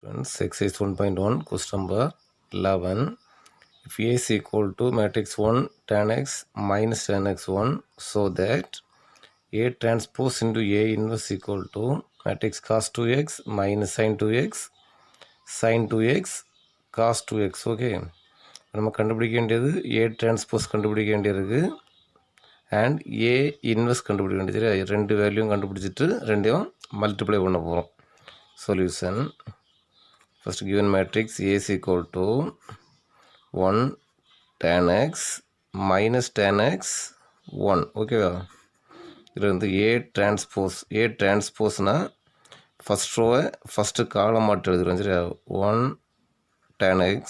Friends, exercise 1.1, question number 11. If A is equal to matrix 1 tan x minus tan x1, so that A transpose into A inverse equal to matrix cos 2x minus sin 2x sin 2x cos 2x. Okay, நம்ம கண்டுபிடிக்க வேண்டியது A transpose கண்டுபிடிக்க வேண்டியிருக்கு and A inverse கண்டுபிடிக்க வேண்டியது. சரி, ரெண்டு வேல்யூவும் கண்டுபிடிச்சிட்டு ரெண்டையும் மல்டிப்ளை பண்ண போகிறோம். Solution. First given matrix A is equal to 1 tan x minus tan x 1. ஓகேவா, இதில் வந்து A டிரான்ஸ்போஸ்னா ஃபஸ்ட் ரோவை ஃபஸ்ட்டு காலம் மாட்டு எழுதுகிறோம். சரியா, 1 tan x,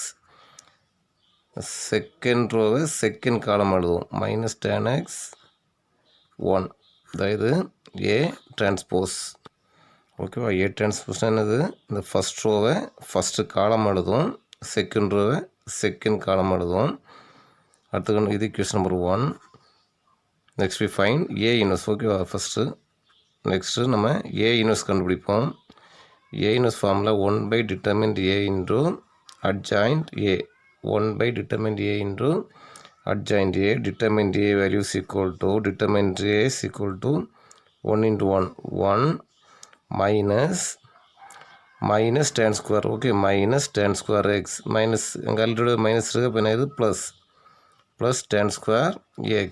செகண்ட் ரோவை செகண்ட் காலம் எழுதுவோம் மைனஸ் tan x 1. அதாவது A டிரான்ஸ்போஸ். ஓகேவா, ஏ டிரான்ஸ்போஸ்னால் என்னது, இந்த ஃபஸ்ட் ரோவை ஃபஸ்ட்டு காலம் எழுதும், செகண்ட் ரோவை செகண்ட் காலம் எழுதும். அடுத்து இது equation number 1. Next we find A inverse. ஓகேவா, ஃபஸ்ட்டு நெக்ஸ்ட்டு நம்ம ஏ இன்வெர்ஸ் கண்டுபிடிப்போம். ஏ இன்வெர்ஸ் ஃபார்மில் 1 by determined A into adjoint A. 1 by determined A into adjoint A. Determined A value is equal to, determined A is equal to 1 into 1 1 minus tan square. Okay, minus tan square x minus எங்கள் already minus இருக்குது. இப்போ என்ன இது plus tan square x.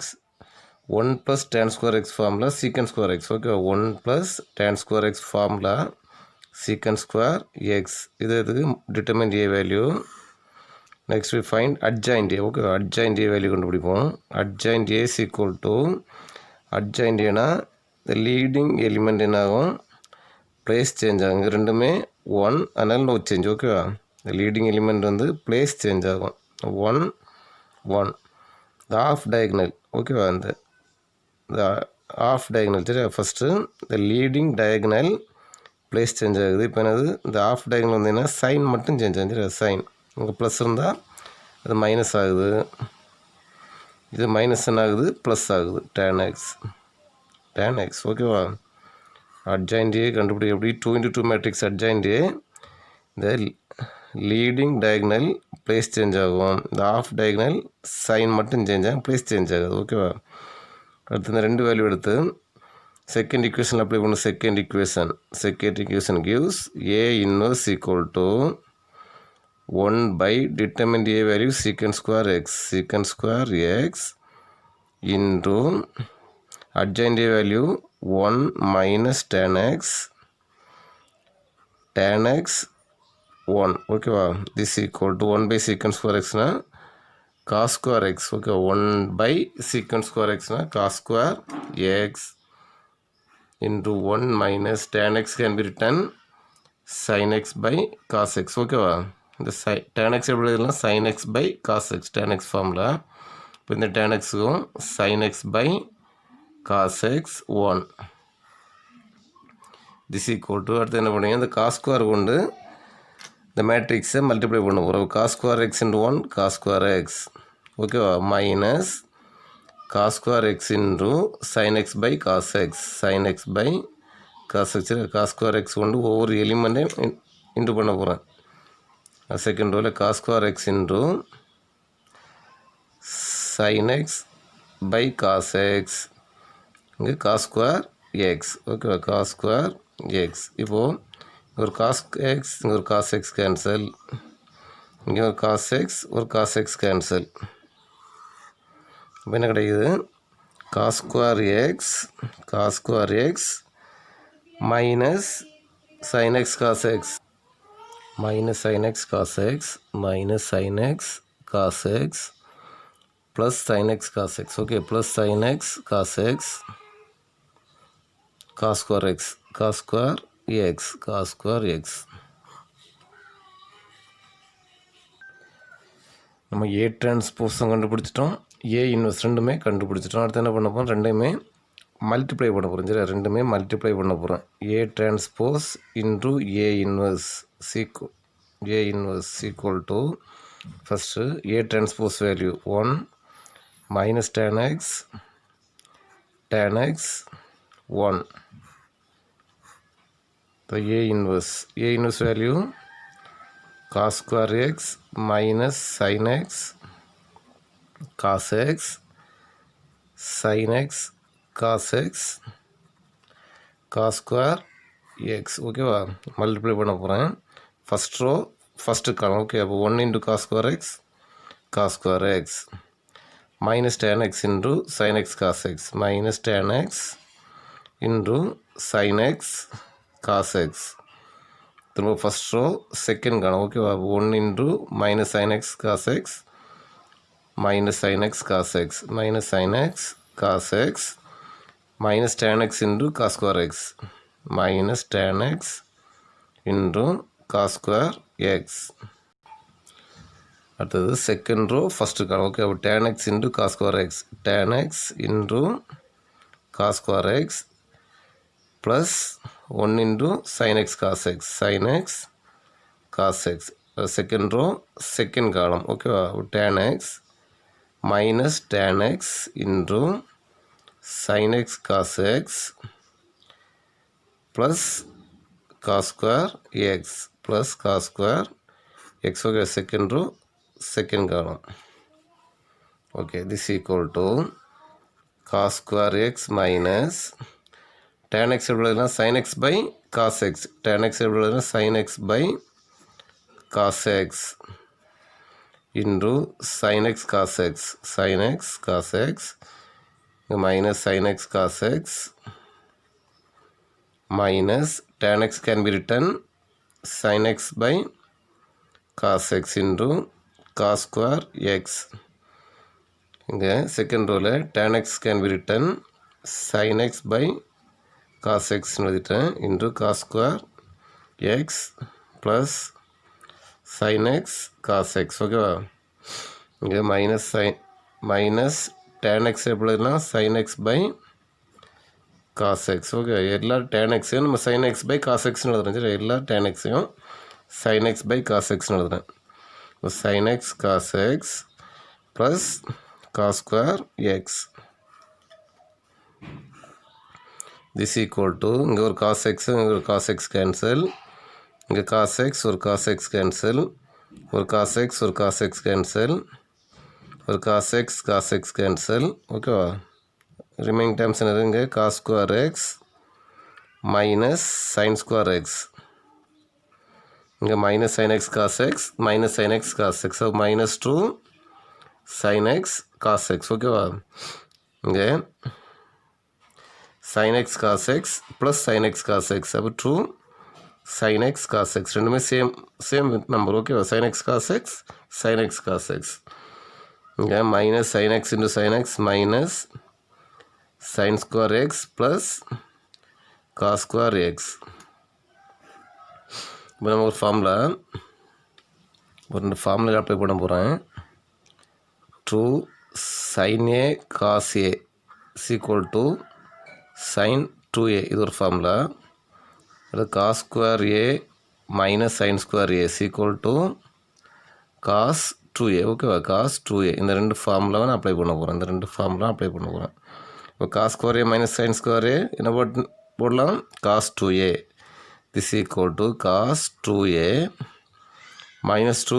1 plus tan square x formula secant square x. Okay, 1 plus tan square x formula secant square x. இது இதுக்கு determined A value. Next we find adjoint A. Okay, adjoint A value கண்டுபிடிப்போம். adjoint A is equal to, adjoint Aனா the leading element என்னாகும், place change ஆகும். இங்கே ரெண்டுமே 1, அதனால் no change. ஓகேவா, leading element வந்து பிளேஸ் சேஞ்ச் ஆகும். 1 1 த ஆஃப் டயக்னல். ஓகேவா, இந்த ஆஃப் டயக்னல். சரி, ஃபஸ்ட்டு இந்த லீடிங் டயக்னல் பிளேஸ் சேஞ்ச் ஆகுது. இப்போ என்னது, இந்த ஆஃப் டயக்னல் வந்து என்ன, சைன் மட்டும் சேஞ்ச் ஆகுது. சரி, சைன் இங்கே ப்ளஸ் இருந்தால் அது மைனஸ் ஆகுது, இது மைனஸ் என்ன ஆகுது, ப்ளஸ் ஆகுது. tan x. ஓகேவா, adjoint A கண்டுபிடி எப்படி, 2 into 2 மேட்ரிக்ஸ் adjoint A. இந்த லீடிங் டயக்னல் பிளேஸ் சேஞ்ச் ஆகும், இந்த ஆஃப் டயக்னல் சைன் மட்டும் சேஞ்ச் ஆகும், பிளேஸ் சேஞ்ச் ஆகுது. ஓகேவா, அடுத்து இந்த ரெண்டு வேல்யூ எடுத்து செகண்ட் ஈக்குவேஷன் அப்ளை பண்ணணும். Second equation gives A inverse equal to 1 by determined A value secant square x into adjoint A value 1 minus tan x 1. ஓகேவா, this equal to 1 by secant square x னா cos square x. Okay, 1 by secant square x னா cos square x into 1 minus tan x can be written sin x by cos x. ஓகேவா, இந்த tan x எப்படி எழுதலாம், sin x by cos x, tan x formula. இப்போ இந்த tan xக்கும் sin x by cos x 1. This equal to, அடுத்து என்ன பண்ணுங்க, இந்த காஸ் ஸ்கொயர் கொண்டு இந்த மேட்ரிக்ஸை மல்டிப்ளை பண்ண போகிறோம். Cos square x into 1 cos square x. ஓகேவா, minus cos square x into sin x by cos x, sin x by cos x. Cos square x கொண்டு ஒவ்வொரு எலிமெண்ட்டையும் இன்ட்டு பண்ண போகிறேன். செகண்ட் ரோவில் cos square x into sin x by cos x. இங்கே cos square x. ஓகேவா, cos square x. இப்போது ஒரு காஸ் எக்ஸ், இங்கே ஒரு காஸ் எக்ஸ் கேன்சல், இங்கே ஒரு காஸ் எக்ஸ், ஒரு காஸ் எக்ஸ் கேன்சல். இப்போ என்ன கிடைக்குது, cos square x minus sine x cos x, minus sine x cos x, minus sine x cos x plus sine x cos x. Okay, plus sine x cos x cos square x, cos square x, cos square x. நம்ம A டிரான்ஸ்போஸும் கண்டுபிடிச்சிட்டோம், A inverse ரெண்டுமே கண்டுபிடிச்சிட்டோம். அடுத்து என்ன பண்ண போகிறோம், ரெண்டையுமே multiply பண்ண போகிறோம். சரி, ரெண்டுமே மல்டிப்ளை பண்ண போகிறோம். A transpose into A inverse equal to, first A transpose value 1 minus tan x 1. The A inverse value cos square x minus sin x cos x sin x cos x cos square x ஓகேவா multiply பண்ண போகிறேன் first row first column okay அப்போ 1 into cos square x minus tan x into sin x cos x minus tan x into sin x cos x திரும்ப first row second column ஓகேவா 1 into minus sin x cos x minus sin x cos x minus sin x cos x minus tan x into cos square x minus tan x into cos square x அடுத்தது second row first column okay அப்போ tan x into cos square x tan x into cos square x plus 1 into sin x cos x sin x cos x second row second column ஓகேவா tan x minus tan x into sin x cos x plus cos square x plus cos square x okay second row second column okay this equal to cos square x minus tan x equal sin x by cos x tan x equal sin x by cos x into sin x cos x sin x cos x minus sin x cos x minus tan x can be written sin x by cos x into cos square x இங்கே second ரோவில் tan x can be written sin x by cos x எழுதிட்டேன் into cos square x plus sin x cos x ஓகேவா இங்கே minus tan x எப்படி எழுதலாம் sin x by cos x okay எல்லா tan xையும் நம்ம sin x by cos xன்னு எழுதுறேன் சரி எல்லா tan xையும் sin x by cos xன்னு எழுதுறேன் sin x cos x plus cos square x this equal to இங்கே ஒரு cos x இங்கே ஒரு cos x கேன்சல் இங்கே cos x ஒரு cos x கேன்சல் ஒரு cos x ஒரு cos x கேன்சல் ஒரு cos x கேன்சல் ஓகேவா ரிமைனிங் டேர்ம்ஸ் என்னது இங்கே cos square x minus sin square x இங்கே minus sin x cos x minus sin x cos x so minus 2 sin x cos x ஓகேவா இங்கே sin x cos x plus sin x cos x அப்போ 2 sin x cos x ரெண்டுமே same number ஓகேவா sin x cos x sin x cos x இங்கே minus sin x into sin x minus sin square x plus cos square x இப்போ நம்ம ஒரு ரெண்டு formula apply பண்ண போகிறேன் 2 sin a cos a is equal to sin 2a இது ஒரு formula அது cos square a minus sin square a is equal to cos 2a ஓகேவா cos 2a இந்த ரெண்டு ஃபார்முலாவை நான் அப்ளை பண்ண போகிறேன் இப்போ cos square a minus sin square a என்ன போடலாம் cos 2a this equal to cos 2a minus 2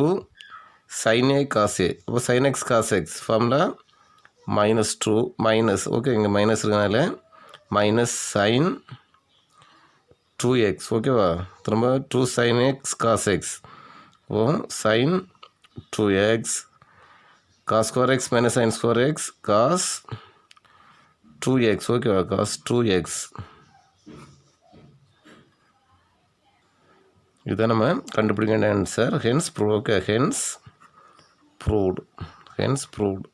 sin a cos a அப்போ sin x cos x formula minus 2 minus okay இங்கே மைனஸ் இருக்கனால minus sin 2x ஓகேவா திரும்ப 2 sin x cos x ஓ sin 2x cos square x minus sin square x cos 2x ஓகேவா cos 2x இதுதான் நம்ம கண்டுபிடிக்க வேண்டிய ஆன்சர் ஹென்ஸ் ப்ரூவ்ட்